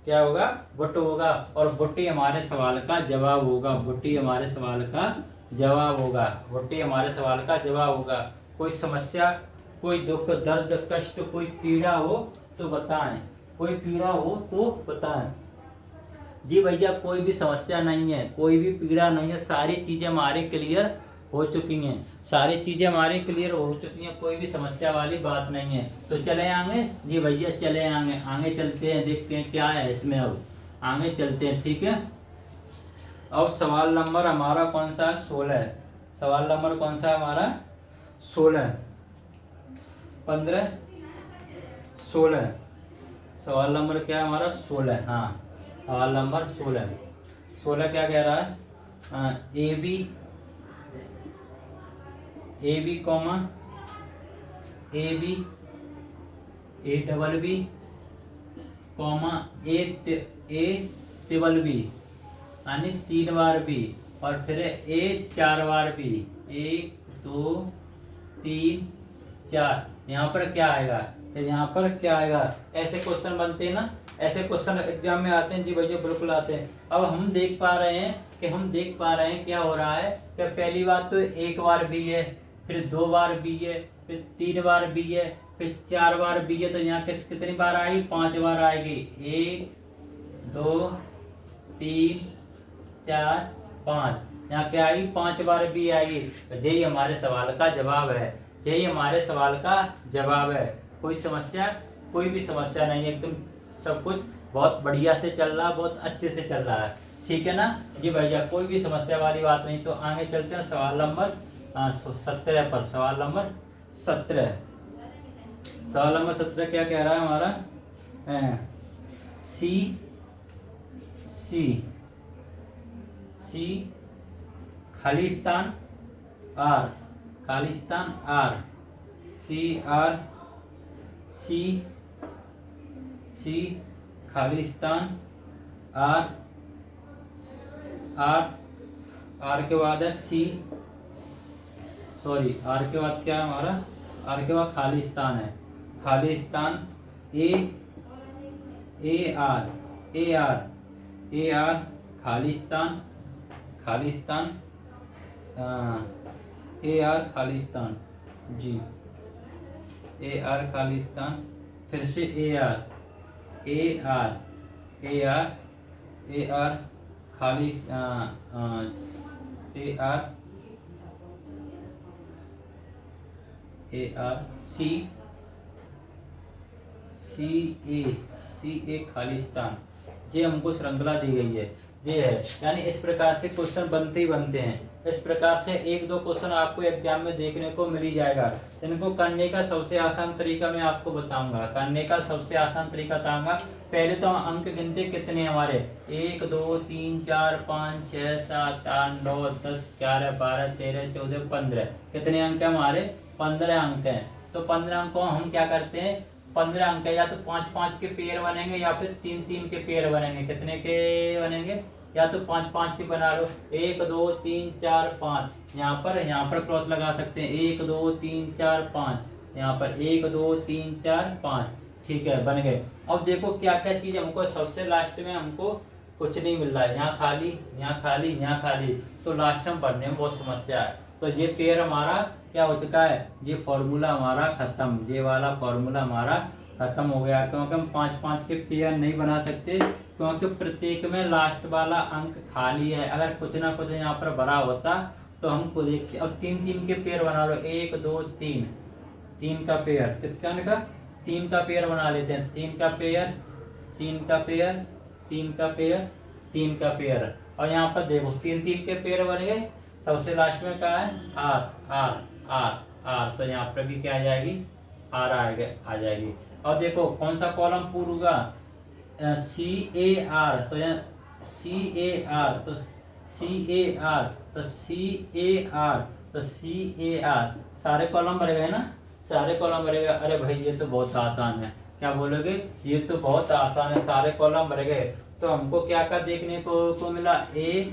Speaker 1: क्या होगा? बुट होगा। और बुट्टी हमारे सवाल का जवाब होगा। बुट्टी हमारे सवाल का जवाब होगा। बुट्टी हमारे सवाल का जवाब होगा। कोई समस्या, कोई दुख, दर्द, कष्ट, कोई पीड़ा हो तो बताएं, कोई पीड़ा हो तो बताएं। जी भैया कोई भी समस्या नहीं है, कोई भी पीड़ा नहीं है, सारी चीजें हमारे क्लियर हो चुकी हैं, सारी चीजें हमारी क्लियर हो चुकी हैं, कोई भी समस्या वाली बात नहीं है। तो चले आगे जी भैया, चले आगे, आगे चलते हैं, देखते हैं क्या है इसमें। अब आगे चलते हैं, ठीक है। अब सवाल नंबर हमारा कौन सा है? 16। सवाल नंबर कौन सा है हमारा? 16, 15, 16। सवाल नंबर क्या है हमारा? 16। हाँ, सवाल नंबर 16। 16 क्या कह रहा है? A B comma A B A double B comma A triple B, यानी 3 बार बी, और फिर ए 4 बार बी। 1 2 3 4। यहाँ पर क्या आएगा? यहाँ पर क्या आएगा? ऐसे क्वेश्चन बनते हैं ना, ऐसे क्वेश्चन एग्जाम में आते हैं जी भैया, बिल्कुल आते हैं। अब हम देख पा रहे हैं क्या हो रहा है कि पहली बात तो 1 बार बी है, फिर 2 बार बी है, फिर 3 बार बी है, फिर 4 बार बी है। तो यहाँ कितनी बार आएगी? 5 बार आएगी। 1 2 3 4 5। यहाँ क्या आएगी? 5 बार बी आएगी। यही हमारे सवाल का जवाब है, यही हमारे सवाल का जवाब है। कोई समस्या, कोई भी समस्या नहीं है, एकदम सब कुछ बहुत बढ़िया से चल रहा है, बहुत अच्छे से चल रहा है, ठीक है ना जी भैया, कोई भी समस्या वाली बात नहीं। तो आगे चलते हैं सवाल नंबर 17 पर। सवाल नंबर 17, सवाल नंबर 17 क्या कह रहा है हमारा? सी खालिस्तान आर, खालिस्तान आर, सी खालिस्तान आर, आर के बाद है सी, सॉरी आर के बाद क्या है हमारा? आर के बाद खालिस्तान है। Khalistan A R Khalistan, A R Khalistan ji, A R Khalistan, फिर से ए आर खालिस ए आर सी ए खालिस्तान। ये हमको श्रृंखला दी गई है, ये है, यानी इस प्रकार से क्वेश्चन बनते ही बनते हैं। इस प्रकार से 1-2 क्वेश्चन आपको एग्जाम में देखने को मिल ही जाएगा। इनको करने का सबसे आसान तरीका मैं आपको बताऊंगा, करने का सबसे आसान तरीका बताऊंगा। पहले तो हम अंक गिनते कितने हमारे? 1 2 3 4 5 6 7 8 9 10 11 12 13 14 15। कितने अंक है हमारे? 15 अंक हैं। तो 15 अंक को हम क्या करते हैं? 15 अंक है, या तो 5-5 के पेयर बनेंगे या फिर 3-3 के पेयर बनेंगे। कितने के बनेंगे? या तो 5-5 के बना लो, 1 2 3 4 5। यहाँ पर क्रॉस लगा सकते हैं, 1 2 3 4 5। यहाँ पर 1 2 3 4 5, ठीक है, बन गए। अब देखो क्या क्या चीज हमको सबसे लास्ट में हमको कुछ नहीं मिल रहा है, यहाँ खाली, यहाँ खाली, यहाँ खाली, तो लास्ट में भरने में बहुत समस्या है। तो ये पेयर हमारा क्या हो चुका है, ये फॉर्मूला हमारा खत्म, ये वाला फॉर्मूला हमारा खत्म हो गया, क्योंकि हम 5-5 के पेयर नहीं बना सकते, क्योंकि प्रत्येक में लास्ट वाला अंक खाली है। अगर कुछ ना कुछ यहाँ पर भरा होता तो हम को देखते। अब 3-3 के पेयर बना लो, 1 2 3, 3 का पेयर, कितना का 3 का पेयर बना लेते हैं, 3 का पेयर, 3 का पेयर, 3 का पेयर, 3 का पेयर। और यहाँ पर देखो 3-3 के पेयर बन गए। सबसे लास्ट में क्या है, आर आर आर आर, तो यहाँ पर भी क्या आ जाएगी, आर आ जाएगी। और देखो कौन सा कॉलम पूरा होगा, CAR, तो यहाँ CAR, तो CAR, तो CAR, तो CAR, सारे कॉलम भरे गए ना, सारे कॉलम भरे गए। अरे भाई ये तो बहुत आसान है, क्या बोलोगे, ये तो बहुत आसान है, सारे कॉलम भरे गए। तो हमको क्या क्या देखने को मिला, AACCR,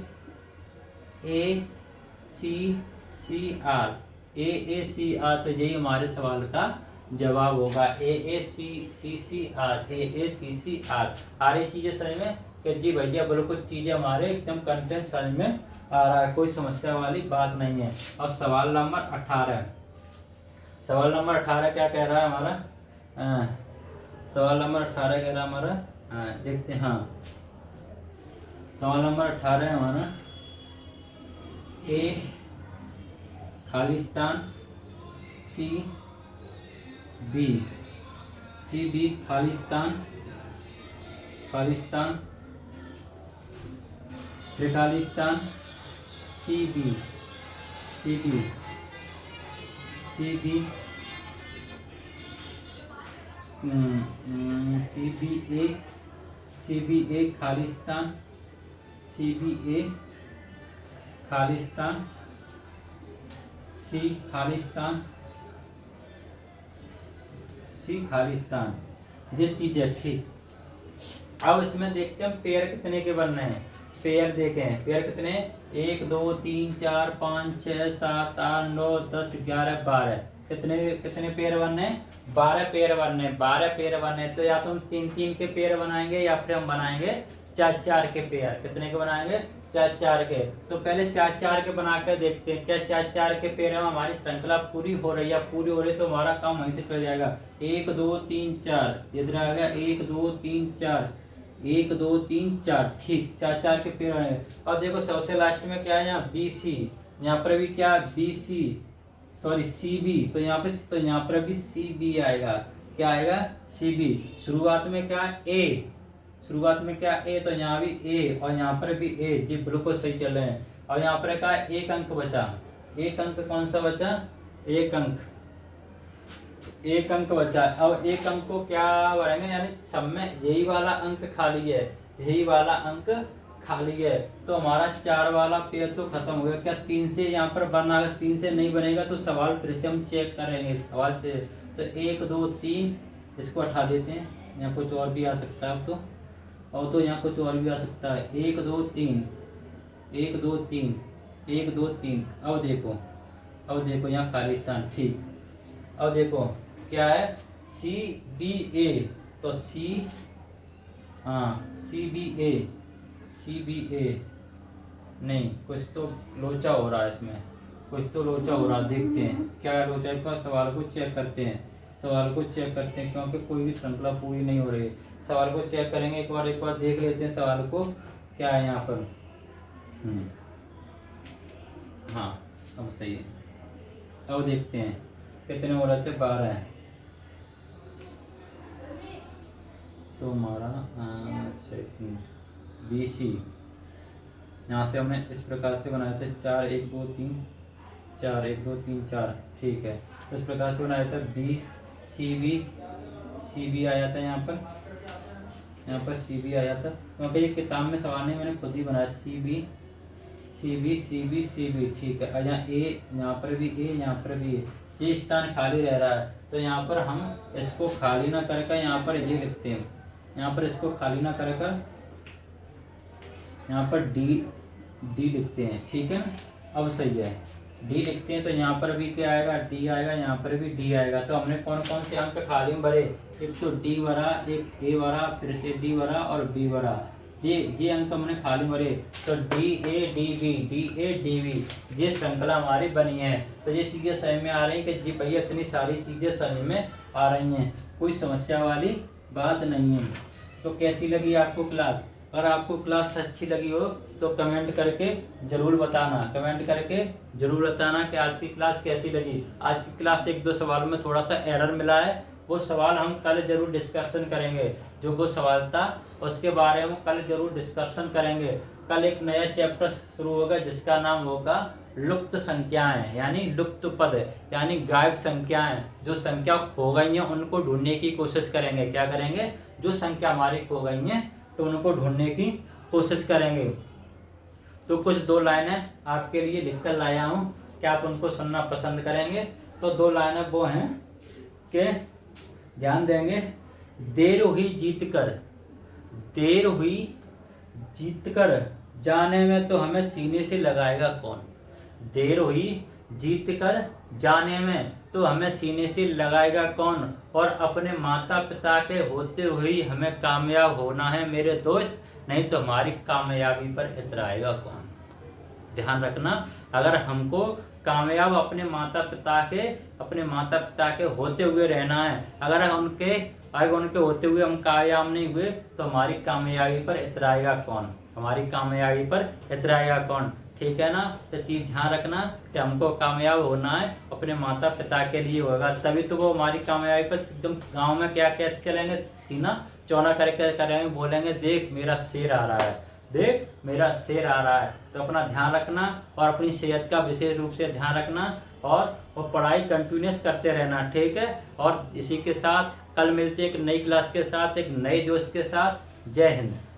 Speaker 1: तो यही हमारे सवाल का जवाब होगा, AACCR, AACCR। सारी चीजें समझ में कि जी भैया बिल्कुल चीजें हमारे एकदम कंटेंट समझ में आ रहा है, कोई समस्या वाली बात नहीं है। और सवाल नंबर 18, सवाल नंबर 18 क्या कह रहा है हमारा, सवाल नंबर 18 कह रहा है हमारा, देखते हैं। हाँ, सवाल नंबर 18 है हमारा, A Khalistan, C B Khalistan, Khalistan, Khalistan, C B CBA Khalistan, CBA Khalistan, C Khalistan, C Khalistan, ये चीज है ठीक। अब इसमें देखते हैं पेयर कितने के बनने हैं। पेयर देखें, पेयर कितने, 1 2 3 4 5 6 7 8 9 10 11 12, कितने पेयर बनने, 12 पेयर बनने, 12 पेयर बनने। तो या तो हम 3-3 के पेयर बनाएंगे या फिर हम बनाएंगे 4-4 के पेयर। कितने के बनाएंगे, 4-4 के। तो पहले 4-4 के बना कर देखते हैं, क्या 4-4 के पेयर में हमारी श्रृंखला पूरी हो रही है, पूरी हो रही तो हमारा काम वहीं से चल जाएगा। 1 2 3 4, इधर आ गया 1 2 3 4, 1 2 3 4, ठीक, 4-4 के पेयर बने। और देखो सबसे लास्ट में क्या है, यहाँ BC, यहाँ पर भी क्या BC, सॉरी CB, तो यहाँ पर भी CB आएगा, क्या आएगा, CB। शुरुआत में क्या A, शुरुआत में क्या A, तो यहाँ भी A और यहाँ पर भी A, जी बिल्कुल सही चल रहे हैं। और यहाँ पर क्या, एक अंक बचा, एक अंक कौन सा बचा, एक अंक बचा। अब एक अंक को क्या भरेंगे, यानी सब में यही वाला अंक खाली है, यही वाला अंक खाली है, तो हमारा 4 वाला पेयर तो खत्म हो गया। क्या 3 से यहाँ पर बना, अगर 3 से नहीं बनेगा तो सवाल फिर से हम चेक करेंगे सवाल से। तो 1 2 3 इसको हटा देते हैं, यहाँ कुछ और भी आ सकता है अब तो, और तो यहाँ कुछ और भी आ सकता है। 1 2 3, 1 2 3, 1 2 3। अब देखो यहाँ खालिस्तान, ठीक। अब देखो क्या है, CBA, तो CBA नहीं, कुछ तो लोचा हो रहा है इसमें, कुछ तो लोचा हो रहा, देखते हैं क्या लोचा है। सवाल को चेक करते हैं, क्योंकि कोई भी श्रृंखला पूरी नहीं हो रही। सवाल को चेक करेंगे एक बार देख लेते हैं सवाल को क्या है यहाँ पर। हाँ अब सही है। अब देखते हैं कितने हो रहे थे, 12 है। तो हमारा BC यहाँ से हमने इस प्रकार से बनाया था, 4 1 2 3 4, 1 2 3 4, ठीक है। तो इस प्रकार से बनाया था। CB आया था यहाँ पर CB आया था, क्योंकि ये किताब में सवाल नहीं, मैंने खुद ही बनाया। CB, ठीक है। यहाँ A, यहाँ पर भी A, यहाँ पर भी A, ये स्थान खाली रह रहा है, तो यहाँ पर हम इसको खाली ना करके यहाँ पर ये लिखते हैं, यहाँ पर इसको खाली ना कर यहाँ पर D लिखते हैं, ठीक है। अब सही है, D लिखते हैं, तो यहाँ पर भी क्या आएगा, D आएगा, यहाँ पर भी D आएगा। तो हमने कौन कौन से अंक खाली में भरे, एक तो D भरा, एक A भरा, फिर से D भरा और B भरा। ये अंक हमने खाली मरे, तो डी ए डी बी ये श्रृंखला हमारी बनी है। तो ये चीज़ें समझ में आ रही हैं कि जी भैया इतनी सारी चीज़ें समझ में आ रही हैं, कोई समस्या वाली बात नहीं है। तो कैसी लगी आपको क्लास? अगर आपको क्लास अच्छी लगी हो तो कमेंट करके ज़रूर बताना, कि आज की क्लास कैसी लगी। आज की क्लास 1-2 सवाल में थोड़ा सा एरर मिला है, वो सवाल हम कल जरूर डिस्कशन करेंगे। जो वो सवाल था उसके बारे में कल जरूर डिस्कशन करेंगे। कल एक नया चैप्टर शुरू होगा जिसका नाम होगा लुप्त संख्याएं, यानी लुप्त पद, यानी गायब संख्याएं। जो संख्या खो गई हैं उनको ढूंढने की कोशिश करेंगे। क्या करेंगे? जो संख्या हमारी खो गई हैं तो उनको ढूंढने की कोशिश करेंगे। तो कुछ 2 लाइनें आपके लिए लिखकर लाया हूँ, क्या आप उनको सुनना पसंद करेंगे? तो 2 लाइनें वो हैं कि ध्यान देंगे, देर हुई जीत कर जाने में तो हमें सीने से लगाएगा कौन। देर हुई जीत कर जाने में तो हमें सीने से लगाएगा कौन, और अपने माता पिता के होते हुए हमें कामयाब होना है मेरे दोस्त, नहीं तो हमारी कामयाबी पर इतराएगा कौन। ध्यान रखना, अगर हमको कामयाब अपने माता पिता के होते हुए रहना है, अगर उनके होते हुए हम कामयाब नहीं हुए तो हमारी कामयाबी पर इतराएगा कौन। ठीक है ना? तो चीज़ ध्यान रखना कि हमको कामयाब होना है अपने माता पिता के लिए होगा, तभी तो वो हमारी कामयाबी पर एकदम गाँव में क्या कैसे चलेंगे, सीना चौड़ा करके करेंगे, बोलेंगे देख मेरा शेर आ रहा है। तो अपना ध्यान रखना और अपनी सेहत का विशेष रूप से ध्यान रखना, और वो पढ़ाई कंटिन्यूस करते रहना। ठीक है? और इसी के साथ कल मिलते एक नई क्लास के साथ, एक नए जोश के साथ। जय हिंद।